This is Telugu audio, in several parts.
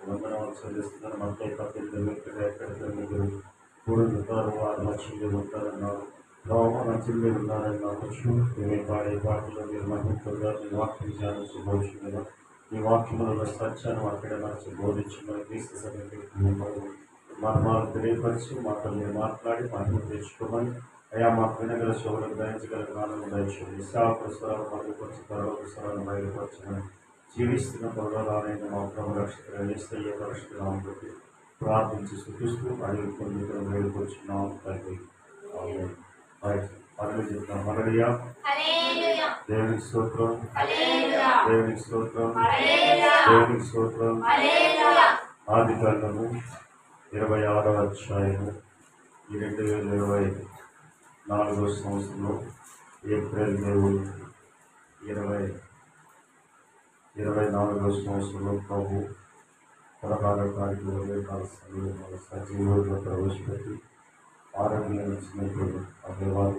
వందనాలు చెల్లిస్తున్నారు. మనతో పక్కన వ్యక్తిగా ఎక్కడికి మీరు కూడుతారు, వారు నచ్చింది ఉంటారన్నారు. నచ్చింది మీరు ఉన్నారన్నారు. మేము పాడే పాటలో మీరు మహిళగా మీ వాక్యం ధ్యానించబోచున్నారు. మీ వాక్యంలో సత్యాన్ని అక్కడ నాకు బోధించిన క్రీస్తు సన్నిధికి మర్మాలు తెలియపరిచి మాతో మీరు మాట్లాడి మహిళ తెచ్చుకోమని అయా మాకు వినగల శోభను గ్రహించగల జ్ఞానం దయచేయండి. శాపస్వరాలు మరుగుపరిచి పరవస్వరాలు బయలుపరచమని జీవిస్తున్న పర్వాలైన మా ప్రభు రక్షకుడు యేసయ్య పరిశుద్ధ నామములో ప్రార్థించి స్తుతిస్తూ అడిగి పొందుతూ వేడుకొచ్చున్నాం తండ్రి. ఆమేన్. పరమ చెప్తాం. హల్లెలూయా. దేవునికి స్తోత్రం. దేవునికి స్తోత్రం. దేవునికి స్తోత్రం. ఆదికాండము 26వ అధ్యాయము 2024 సంవత్సరంలో ఏప్రిల్ 2024 సంవత్సరంలో ప్రభు 16వ తారీఖు ఉదయకాల సమయంలో సజీవులుగా ప్రవేశపెట్టి ఆరోగ్యం ఇచ్చినప్పుడు ఆ దేవాలయ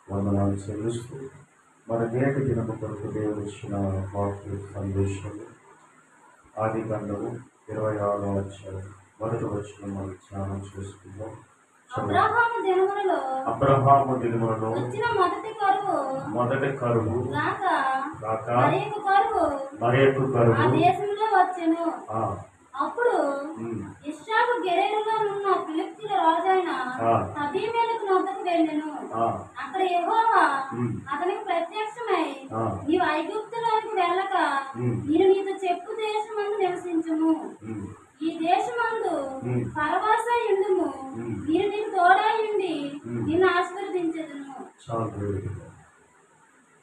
వందనాలు చెల్లిస్తూ మన నేటి దినము కొరకు దేవుడు ఇచ్చిన వాక్య సందేశము ఆదికాండము 26వ అధ్యాయం మొదటి వచనం మనం ధ్యానం చేసుకుందాం. అబ్రహాము దినములలో మొదటి కరువు కాక మరి యొక్క కరువు అప్పుడు ఇస్సాకు గెరేరులో ఉన్న ఫిలిష్తీయుల రాజైన అబీమెలెకు నొద్దకు వెళ్ళెను. అక్కడ యెహోవా అతనికి ప్రత్యక్షమై, నీవు ఐగుప్తులోనికి వెళ్ళక నేను నీతో చెప్పు దేశమందు నివసించుము. ఈ దేశమందు పరవాసై ఉండుము. నేను నీకు తోడై ఉండి నిన్ను ఆశీర్వదించెదను.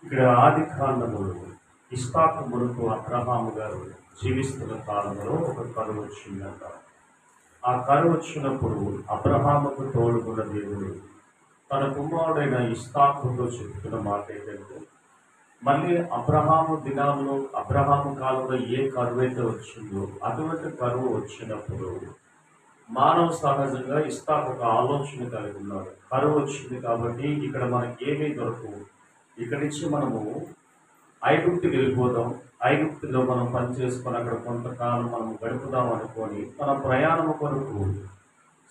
ఇక్కడ ఆది కాండములో ఇస్సాకు మునుపు అబ్రహాము గారు జీవిస్తున్న కాలంలో ఒక కరువు వచ్చిందట. ఆ కరువు వచ్చినప్పుడు అబ్రహాముకు తోడుకున్న దేవుడు తన కుమారుడైన ఇస్సాకుతో చెప్తున్న మాట ఏంటంటే, మళ్ళీ అబ్రహాము దినాల్లో అబ్రహాము కాలంలో ఏ కరువు అయితే వచ్చిందో అటువంటి కరువు వచ్చినప్పుడు మానవ సహజంగా ఇస్సాకు ఒక ఆలోచన కలిగి ఉన్నాడు. కరువు వచ్చింది కాబట్టి ఇక్కడ మనకి ఏమీ దొరకవు, ఇక్కడి నుంచి మనము ఐగుప్తుకి వెళ్ళిపోదాం, ఐగుప్తులో మనం పని చేసుకొని అక్కడ కొంతకాలం మనం గడుపుదాం అనుకొని తన ప్రయాణం కొరకు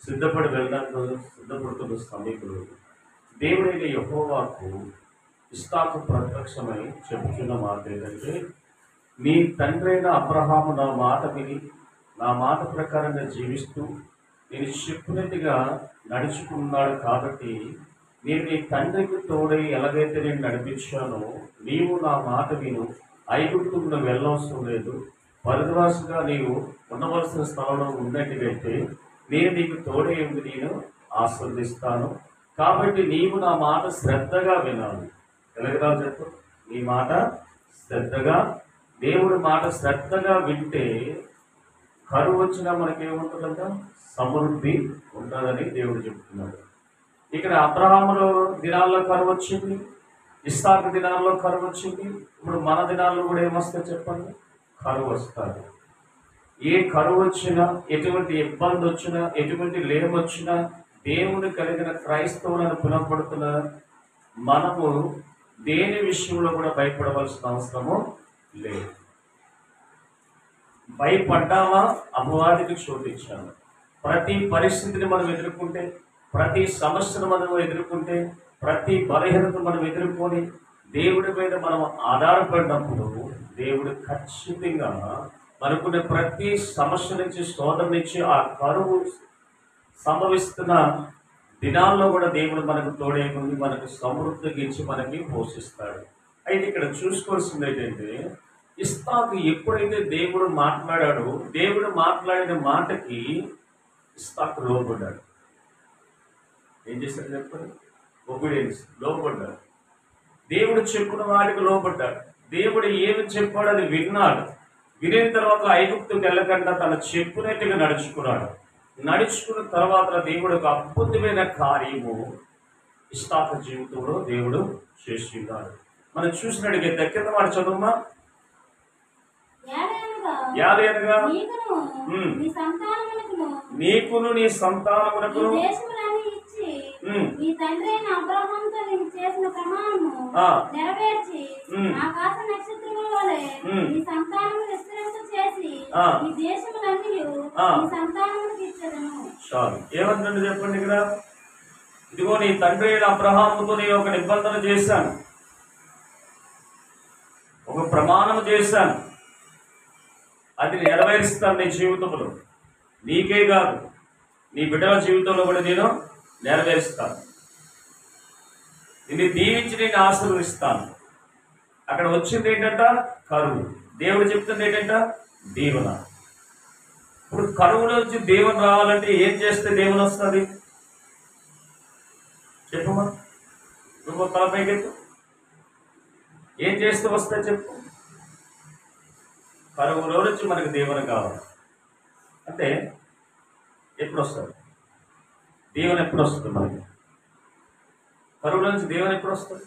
సిద్ధపడి వెళ్ళడానికి సిద్ధపడుతున్న సమయంలో దేవుడైన యెహోవాకు ఇస్సాకు ప్రత్యక్షమై చెబుతున్న మాట ఏంటంటే, నీ తండ్రైన అబ్రహాము నా మాట విని నా మాట ప్రకారంగా జీవిస్తూ నేను చెప్పినట్టుగా నడుచుకున్నాడు కాబట్టి నేను నీ తండ్రికి తోడై ఎలాగైతే నేను నడిపించానో నీవు నా మాట విను, ఐగుప్తుకు వెళ్ళవసరం లేదు, పరదేశిగా నీవు ఉండవలసిన స్థలంలో ఉన్నట్టుగైతే నేను నీకు తోడై ఉండి నేను ఆస్వాదిస్తాను. కాబట్టి నీవు నా మాట శ్రద్ధగా వినాలి. ఎలాగరా చెప్పు, నీ మాట శ్రద్ధగా, దేవుడి మాట శ్రద్ధగా వింటే కరువు వచ్చినా మనకేముంటుందంట, సమృద్ధి ఉంటుందని దేవుడు చెప్తున్నాడు. ఇక్కడ అబ్రహాములో దినాల్లో కరువు వచ్చింది, ఇస్సాకు దినాల్లో కరువు వచ్చింది. ఇప్పుడు మన దినాల్లో కూడా ఏమొస్తాయి చెప్పండి, కరువు వస్తుంది. ఏ కరువు వచ్చినా, ఎటువంటి ఇబ్బంది వచ్చినా, ఎటువంటి లేమి వచ్చినా దేవుని కలిగిన క్రైస్తవులను పిలువబడుతున్న మనము దేని విషయంలో కూడా భయపడవలసిన అవసరము లేదు. భయపడ్డామా అపవాదికి చోటిచ్చాము. ప్రతి పరిస్థితిని మనం ఎదుర్కొంటే, ప్రతి సమస్యను మనం ఎదుర్కొంటే, ప్రతి బలహీనతను మనం ఎదుర్కొని దేవుడి మీద మనం ఆధారపడినప్పుడు దేవుడు ఖచ్చితంగా మనకున్న ప్రతి సమస్య నుంచి, శోధన నుంచి, ఆ కరువు సంభవిస్తున్న దినాల్లో కూడా దేవుడు మనకు తోడే ఉండి మనకు సమృద్ధిగా ఇచ్చి మనకి పోషిస్తాడు. అయితే ఇక్కడ చూసుకోవాల్సింది ఏంటంటే, ఇస్సాకు ఎప్పుడైతే దేవుడు మాట్లాడాడో దేవుడు మాట్లాడిన మాటకి ఇస్సాకు లోబడ్డాడు. ఏం చేశాడు చెప్పండి, ఒబీడియన్స్, లోబడ్డాడు. దేవుడు చెప్పిన వాటికి లోబడ్డాడు. దేవుడు ఏమి చెప్పాడు అది విన్నాడు. వినిన తర్వాత ఐగుప్తుకు వెళ్ళకుండా తన చెప్పినట్టుగా నడుచుకున్నాడు. నడుచుకున్న తర్వాత దేవుడు ఒక అద్భుతమైన కార్యము ఇస్సాకు జీవితంలో దేవుడు చేస్తున్నాడు. మనం చూసినట్టుగా కింద మాట చదువుమా. నీకును నీ సంతానమునకు నీ తండ్రి అయిన అబ్రహాముతో నేను చేసిన ప్రమాణము నెరవేర్చి ఆకాశ నక్షత్రముల వలె నీ సంతానము విస్తరింప ఈ దేశములన్నీ నీ సంతానములకు ఇచ్చెదను. చాలు. ఏమంటుందో చెప్పండి ఇక్కడ. ఇదిగో నీ తండ్రి అయిన అబ్రహాముతో నేను ఒక నిబంధన చేశాను, ఒక ప్రమాణం చేశాను, అది నెరవేరుస్తాను నీ జీవితంలో. నీకే కాదు, నీ బిడ్డల జీవితంలో కూడా నేను నెరవేరుస్తాను. నిన్ను దీవించి నేను ఆశీర్వదిస్తాను. అక్కడ వచ్చింది ఏంటంట? కరువు. దేవుడు చెప్తుంది ఏంటంట? దీవెన. ఇప్పుడు కరువులో నుంచి దేవుని రావాలంటే ఏం చేస్తే దేవుని వస్తుంది? చెప్పమ్మా, నువ్వు తలపైకెత్తు. ఏం చేస్తే వస్తే చెప్పు. కరువులో నుంచి మనకు దేవుని కావాలి అంటే ఎప్పుడు వస్తుంది? దేవుని ఎప్పుడు వస్తుంది మనకి? కరువులో నుంచి దేవుని ఎప్పుడు వస్తుంది?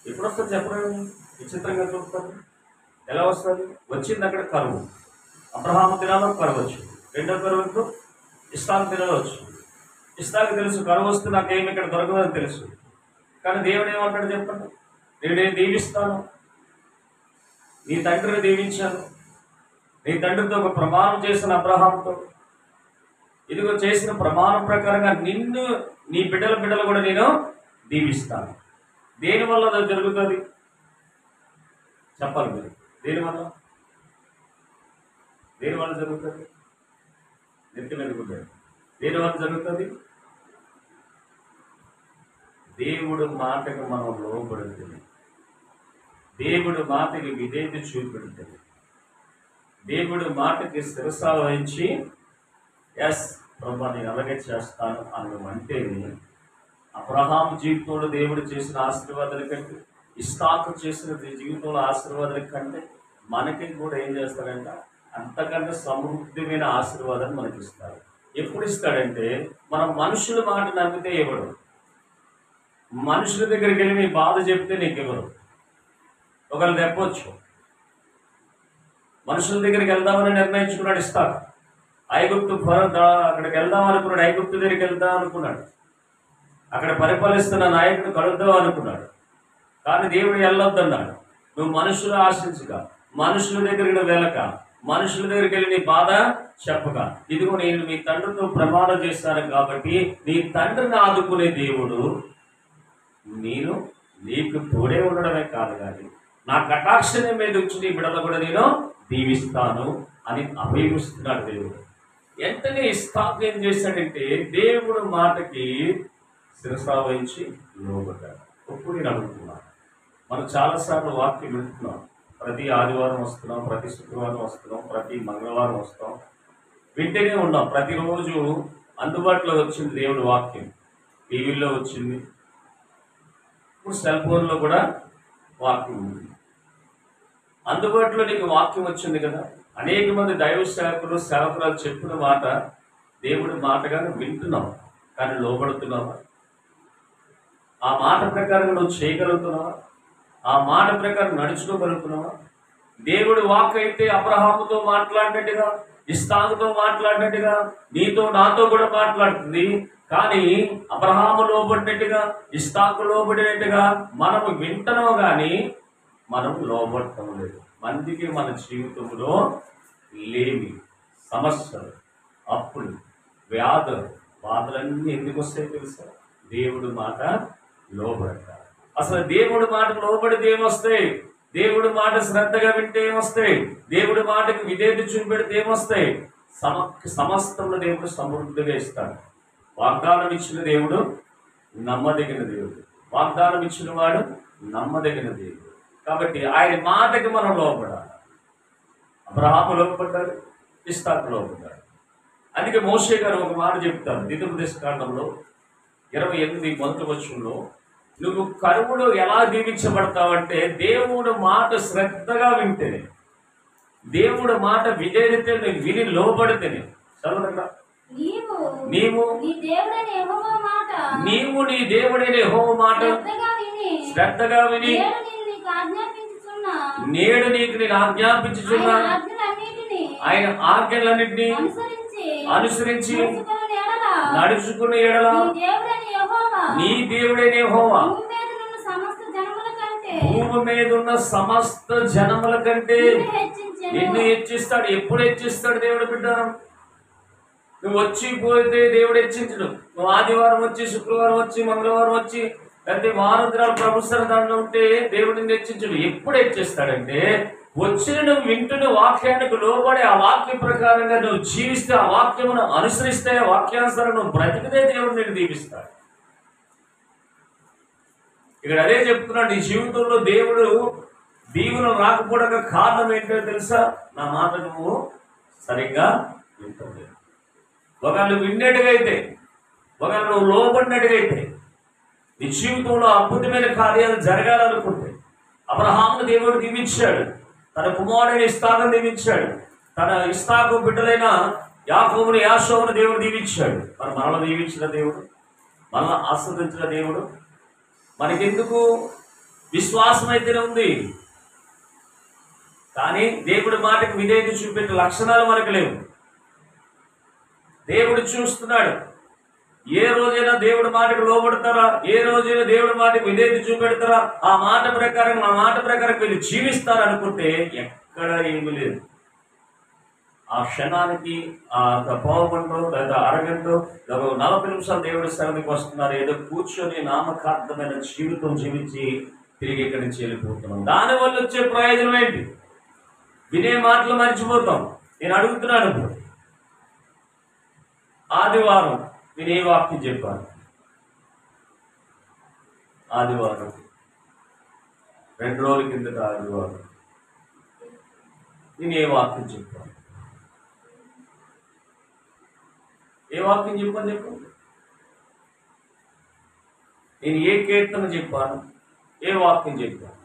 ఎప్పుడు వస్తుంది చెప్పండి. విచిత్రంగా చూస్తారు. ఎలా వస్తుంది? వచ్చింది అక్కడ కరువు. అబ్రహాము దినాల్లో కరువు వచ్చింది. రెండో కరువు ఎప్పుడు? ఇస్సాకు దినాల్లో వచ్చింది. ఇస్సాకు తెలుసు కరువు వస్తే నాకేమి ఇక్కడ దొరకదని తెలుసు. కానీ దేవుడు ఏమంటాడు చెప్పండి? నేను దీవిస్తాను, నీ తండ్రిని దీవించాను, నీ తండ్రితో ఒక ప్రమాణం చేసిన అబ్రహాముతో. ఇదిగో చేసిన ప్రమాణం ప్రకారంగా నిన్ను నీ బిడ్డలు కూడా నేను దీవిస్తాను. దేనివల్ల అది జరుగుతుంది చెప్పాలి మీరు. దేనివల్ల జరుగుతుంది? నెత్తి మెరుగుతుంది. దేనివల్ల జరుగుతుంది? దేవుడు మాటకు మనం లోబడుతుంది, దేవుడు మాటకి విధేయత చూపెడుతుంది, దేవుడు మాటకి శిరస వహించి ఎస్ ప్రభా నేను అలాగే చేస్తాను అన్నమంటే అబ్రహాము జీవితంలో దేవుడు చేసిన ఆశీర్వాదాల కంటే, ఇస్సాకు చేసిన జీవితంలో ఆశీర్వాదాల కంటే మనకి కూడా ఏం చేస్తాడంట? అంతకంటే సమృద్ధిమైన ఆశీర్వాదాన్ని మనకి ఇస్తాడు. ఎప్పుడు ఇస్తాడంటే మనం మనుషుల మాట నమ్మితే ఇవ్వడు. మనుషుల దగ్గరికి వెళ్ళి నీ బాధ చెప్తే నీకు ఇవ్వరు. ఒకళ్ళు తెప్పవచ్చు. మనుషుల దగ్గరికి వెళ్దామని నిర్ణయించుకున్నాడు ఇస్సాకు. అక్కడికి వెళ్దాం అనుకున్నాడు. ఐగుప్తు దగ్గరికి వెళ్దాం అనుకున్నాడు. అక్కడ పరిపాలిస్తున్న నాయకుడు కలుద్దాం అనుకున్నాడు. కానీ దేవుడు వెళ్ళొద్దన్నాడు. నువ్వు మనుషులు ఆశించగా, మనుషుల దగ్గరికి వెళ్ళక, మనుషుల దగ్గరికి వెళ్ళి నీ బాధ చెప్పక, ఇదిగో నేను మీ తండ్రితో ప్రమాణం చేస్తాను కాబట్టి నీ తండ్రిని ఆదుకునే దేవుడు నేను నీకు తోడే ఉండడమే కాదు కానీ నా కటాక్షణ మీద వచ్చి నీ బిడ్డలు కూడా నేను దీవిస్తాను అని అభిమిస్తున్నాడు దేవుడు. వెంటనే ఇస్సాకు ఏం చేశాడంటే దేవుడు మాటకి శిరస వహించి లోబడ్డాడు. ఇప్పుడు నేను అడుగుతున్నాను, మనం చాలాసార్లు వాక్యం వింటున్నాం. ప్రతి ఆదివారం వస్తున్నాం, ప్రతి శుక్రవారం వస్తున్నాం, ప్రతి మంగళవారం వస్తాం, వింటూనే ఉన్నాం. ప్రతిరోజు అందుబాటులో వచ్చింది దేవుడి వాక్యం. టీవీలో వచ్చింది, ఇప్పుడు సెల్ ఫోన్లో కూడా వాక్యం ఉంది. అందుబాటులో నీకు వాక్యం వచ్చింది కదా. అనేక మంది దైవ సేవకురాలు చెప్పిన మాట దేవుడి మాటగానే వింటున్నావు, కానీ లోబడుతున్నావా? ఆ మాట ప్రకారం నువ్వు చేయగలుగుతున్నావా? ఆ మాట ప్రకారం నడుచుకోగలుగుతున్నావా? దేవుడి వాక్ అయితే అబ్రహాముతో మాట్లాడినట్టుగా, ఇస్సాకుతో మాట్లాడినట్టుగా నీతో నాతో కూడా మాట్లాడుతుంది. కానీ అబ్రహాము లోబడినట్టుగా, ఇస్సాకు లోబడినట్టుగా మనము వింటున్నాం, కానీ మనం లోబడటం లేదు. మందికి మన జీవితంలో లేమి, సమస్యలు, అప్పులు, వ్యాధులు, బాధలన్నీ ఎందుకు వస్తాయి తెలుసా? దేవుడి మాట లోబడతారు. అసలు దేవుడి మాట లోబడితే ఏమొస్తాయి? దేవుడి మాట శ్రద్ధగా వింటే ఏమొస్తాయి? దేవుడి మాటకి విధేయత చూపెడితే ఏమొస్తాయి? సమస్తంలో దేవుడు సమృద్ధిగా ఇస్తాడు. వాగ్దానం ఇచ్చిన దేవుడు నమ్మదగిన దేవుడు. వాగ్దానం ఇచ్చిన వాడు నమ్మదగిన దేవుడు. కాబట్టి ఆయన మాటకి మనం లోపడాలి. అబ్రహాము లోపడ్డాడు, ఇస్సాకు లోపడ్డాడు. అందుకే మోషే గారు ఒక మాట చెప్తారు ద్వితీయోపదేశకాండంలో 28 మొదటి వచనంలో, నువ్వు కరువులో ఎలా దీవించబడతావంటే దేవుడు మాట శ్రద్ధగా వింటేనే, దేవుడు మాట విధేయతే నువ్వు విని లోబడితేనే. చదవగా నీవు నీ దేవుడైన యెహోవా మాట శ్రద్ధగా విని నేడు నీకు నేను ఆజ్ఞాపించుచున్నా ఆయన ఆజ్ఞలన్నింటినీ అనుసరించి నడుచుకునే ఎడల నీ దేవుడైన యెహోవా భూమి మీద ఉన్న సమస్త జనముల కంటే నిన్ను హెచ్చిస్తాడు. ఎప్పుడు హెచ్చిస్తాడు దేవుడు బిడ్డ? నువ్వు వచ్చి పోతే దేవుడు హెచ్చించడు. నువ్వు ఆదివారం వచ్చి, శుక్రవారం వచ్చి, మంగళవారం వచ్చి, లేకపోతే వారం దినాలు ప్రభుత్వ దాంట్లో ఉంటే దేవుడు నిన్ను హెచ్చించడు. ఎప్పుడు హెచ్చిస్తాడంటే వచ్చిన నువ్వు వింటున్న వాక్యానికి లోబడి ఆ వాక్యం ప్రకారంగా నువ్వు జీవిస్తే, ఆ వాక్యమును అనుసరిస్తే, ఆ వాక్యానుసారం నువ్వు బ్రతికితే దేవుడు నిన్ను దీవిస్తాడు. ఇక్కడ అదే చెప్తున్నాడు, నీ జీవితంలో దేవుడు దీవులు రాకపోవడానికి కారణం ఏంటో తెలుసా? నా మాట నువ్వు సరిగ్గా వింటలేదు. ఒకళ్ళు విన్నట్టుగా అయితే, ఒకళ్ళు నువ్వు లోబడినట్టుగా అయితే, నీ జీవితంలో అద్భుతమైన కార్యాలు జరగాలనుకుంటే, అబ్రహామును దేవుడు దీవించాడు. తన కుమారుడైన ఇస్సాకును దీవించాడు. తన ఇస్సాకు బిడ్డలైన యాకోబును, యాషోబును దేవుడు దీవించాడు. మరి మనల్ని దీవించిన దేవుడు, మనల్ని ఆస్వాదించిన దేవుడు, మనకెందుకు విశ్వాసం అయితేనే ఉంది, కానీ దేవుడి మాటకు విధేయత చూపెట్టే లక్షణాలు మనకు లేవు. దేవుడు చూస్తున్నాడు. ఏ రోజైనా దేవుడి మాటకు లోబడతారా? ఏ రోజైనా దేవుడి మాటకు విధేయత చూపెడతారా? ఆ మాట ప్రకారం, ఆ మాట ప్రకారం వీళ్ళు జీవిస్తారనుకుంటే ఎక్కడ ఏమీ లేదు. ఆ క్షణానికి ఆ పావుగంటో లేదా అరగంటో 40 నిమిషాలు దేవుడి సన్నిధికి వస్తున్నారు. ఏదో కూర్చొని నామకార్థమైన జీవితం జీవించి తిరిగి ఇక్కడి నుంచి వెళ్ళిపోతున్నాం. దానివల్ల వచ్చే ప్రయోజనం ఏంటి? వినే మాటలు మర్చిపోతాం. నేను అడుగుతున్నాను, ఇప్పుడు ఆదివారం నేను ఏ వాక్యం చెప్పాను? ఆదివారం 2 రోజుల కిందట ఆదివారం నేను ఏ వాక్యం చెప్పాను? ఏ వాక్యం చెప్పాను చెప్పు? నేను ఏ కీర్తన చెప్పాను? ఏ వాక్యం చెప్పాను?